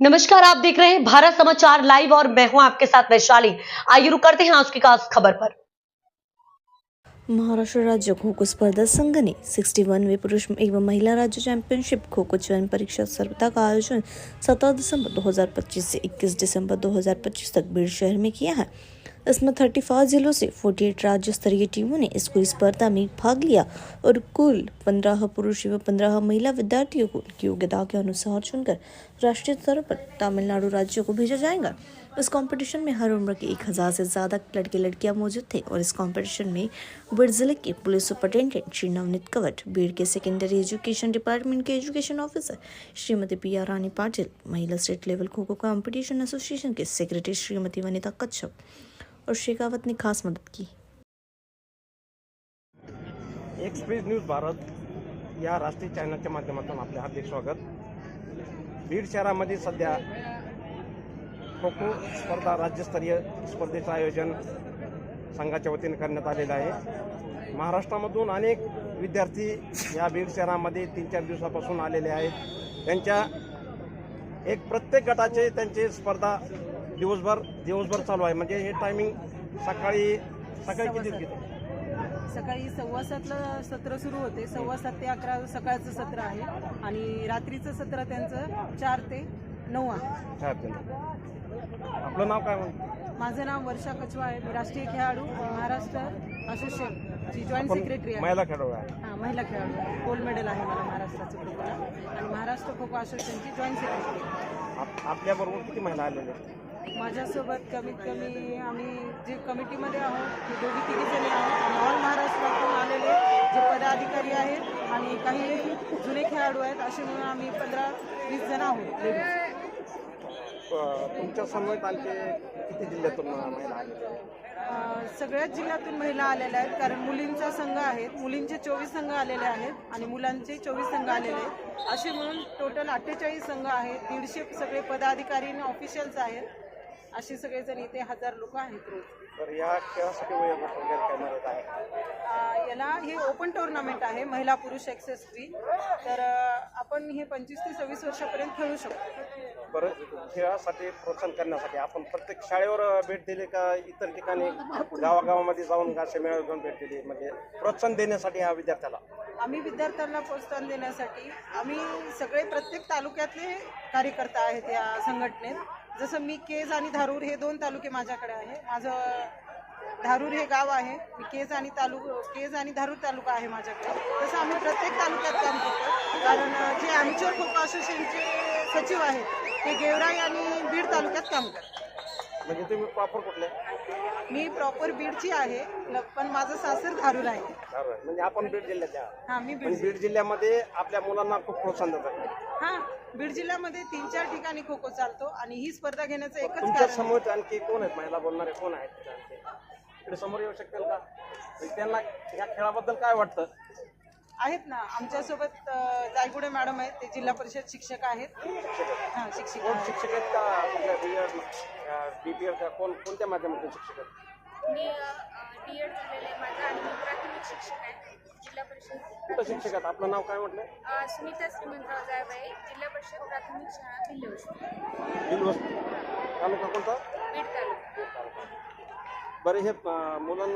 नमस्कार, आप देख रहे हैं भारत समाचार लाइव और मैं हूं आपके साथ वैशाली। आइए रुक करते हैं आज की खास खबर पर। महाराष्ट्र राज्य खो खो स्पर्धा संघ ने 61वें पुरुष एवं महिला राज्य चैंपियनशिप खो खो चयन परीक्षा स्पर्धा का आयोजन 17 दिसंबर 2025 से 21 दिसंबर 2025 तक बीड़ शहर में किया है। इसमें 35 जिलों से 48 राज्य स्तरीय टीमों ने इस पूरी स्पर्धा में भाग लिया और कुल 15 पुरुष एवं 15 महिला विद्यार्थियों को उनकी योग्यता के अनुसार चुनकर राष्ट्रीय स्तर पर तमिलनाडु राज्य को भेजा जाएगा। इस कंपटीशन में हर उम्र के 1000 से ज्यादा लड़के लड़कियां मौजूद थे और इस कंपटीशन में बीड़ जिले के पुलिस सुपरिटेंडेंट श्री नवनीत कवट, बीड़ के सेकेंडरी एजुकेशन डिपार्टमेंट के एजुकेशन ऑफिसर श्रीमती पी.आर. रानी पाटिल, महिला state level kho kho competition association के सेक्रेटरी श्रीमती वनिता कच्छप और शेखावत ने खास मदद की। एक्सप्रेस न्यूज भारत या राष्ट्रीय चॅनलच्या माध्यमातून आपले हार्दिक स्वागत। बीड शहरामध्ये सध्या खो खो स्पर्धा राज्यस्तरीय स्पर्धेचं आयोजन संघाच्या वतीने करण्यात आलेलं आहे। महाराष्ट्रामधून अनेक विद्यार्थी या बीड शहरामध्ये 3-4 दिवसापासून आलेले आहेत। त्यांच्या प्रत्येक गटाचे त्यांची स्पर्धा दिवसभर चालू आहे। म्हणजे हे टायमिंग सकाळी किती घेतो? सकाळी 7:15ला सत्र सुरू होते। 7:15 ते 11 सकाळचं सत्र आहे आणि रात्रीचं सत्र त्यांचं 4 ते 9 आहे। आपलं नाव काय म्हणतो? माझं नाव वर्षा कचवा आहे। मी राष्ट्रीय खेळाडू महाराष्ट्र असोसिएशनची जॉईंट सेक्रेटरी आहे। महिला खेळाडू आहे। हां, महिला खेळाडू, गोल्ड मेडल आहे मला महाराष्ट्राचं ग्रुपला आणि महाराष्ट्र खो खो असोसिएशनची जॉईंट सेक्रेटरी। आपल्याबरोबर किती महिला आलेल्या आहेत? माझ्यासोबत कमीत कमी आम्ही जे कमिटीमध्ये आहोत ते 2-3 जणी आहोत आणि ऑल महाराष्ट्रातून आलेले जे पदाधिकारी आहेत आणि काही जुने खेळाडू आहेत, असे म्हणून आम्ही 15-20 जण आहोत लेडीज। तुमच्या समवेत आणखी किती जिल्ह्यातून महिला आलेल्या आहेत? सगळ्याच जिल्ह्यातून महिला आलेल्या आहेत, कारण मुलींचा संघ आहेत। मुलींचे 24 संघ आलेले आहेत आणि मुलांचे 24 संघ आलेले आहेत। असे म्हणून टोटल 48 संघ आहेत। 150 सगळे पदाधिकारी आणि ऑफिशियल्स आहेत। असे सगळेजण इथे 1000 लोक आहेत रोज। तर या खेळासाठी वयोगट वगैरे काय मर्यादा आहे? याला हे ओपन टुर्नामेंट आहे, महिला पुरुष एक्सेस फ्री। तर आपण हे 25 ते 26 वर्षापर्यंत खेळू शकतो। बरं, खेळासाठी प्रोत्साहन करण्यासाठी आपण प्रत्येक शाळेवर भेट दिली का इतर ठिकाणी गावागावामध्ये जाऊन असे मेळावे घेऊन भेट दिली? म्हणजे प्रोत्साहन देण्यासाठी या विद्यार्थ्याला आम्ही विद्यार्थ्यांना प्रोत्साहन देण्यासाठी आम्ही सगळे प्रत्येक तालुक्यातले कार्यकर्ता आहेत या संघटनेत। जसं मी केज आणि धारूर हे 2 तालुके माझ्याकडे आहे। माझं धारूर हे गाव आहे, मी केज आणि धारूर तालुका आहे माझ्याकडे। तसं आम्ही प्रत्येक तालुक्यात काम करतो, कारण जे ॲमेच्युअर खो खो असोसिएशनचे सचिव आहेत ते गेवराई आणि बीड तालुक्यात काम करतात। म्हणजे तुम्ही प्रॉपर कुठले? मी प्रॉपर बीडची आहे, पण माझं सासर धारूर आहे। म्हणजे आपण बीड जिल्ह्यात? हां, मी बीड जिल्ह्यामध्ये आपल्या मुलांना खूप प्रोत्साहन देतात। हां, बीड जिल्ह्यामध्ये 3-4 ठिकाणी खो खो चालतो आणि ही स्पर्धा घेण्याचं एकच तुमच्या कारण समोर आणखी कोण आहेत? महिला बोलणारे कोण आहेत? इकडे समोर येऊ शकतील का? त्यांना या खेळाबद्दल काय वाटतं? आहेत ना आमच्यासोबत जायगुडे मॅडम आहेत, ते जिल्हा परिषद शिक्षक आहेत। हां, शिक्षक आहेत का? बीपीएड का कोणत्या माध्यमातून शिक्षक आहेत? मी डी.एड. झालेलं आहे माझं आणि मी प्राथमिक शिक्षक आहे जिल्हा परिषद। कुठं शिक्षक आहेत? आपलं नाव काय म्हटलं? सुनीता श्रीमंतराव जायबाई, जिल्हा परिषद प्राथमिक शाळा भिल्लवस्ती। भिल्लवस्ती तालुका कोणता? बीड तालुका। बरं, हे मुलांना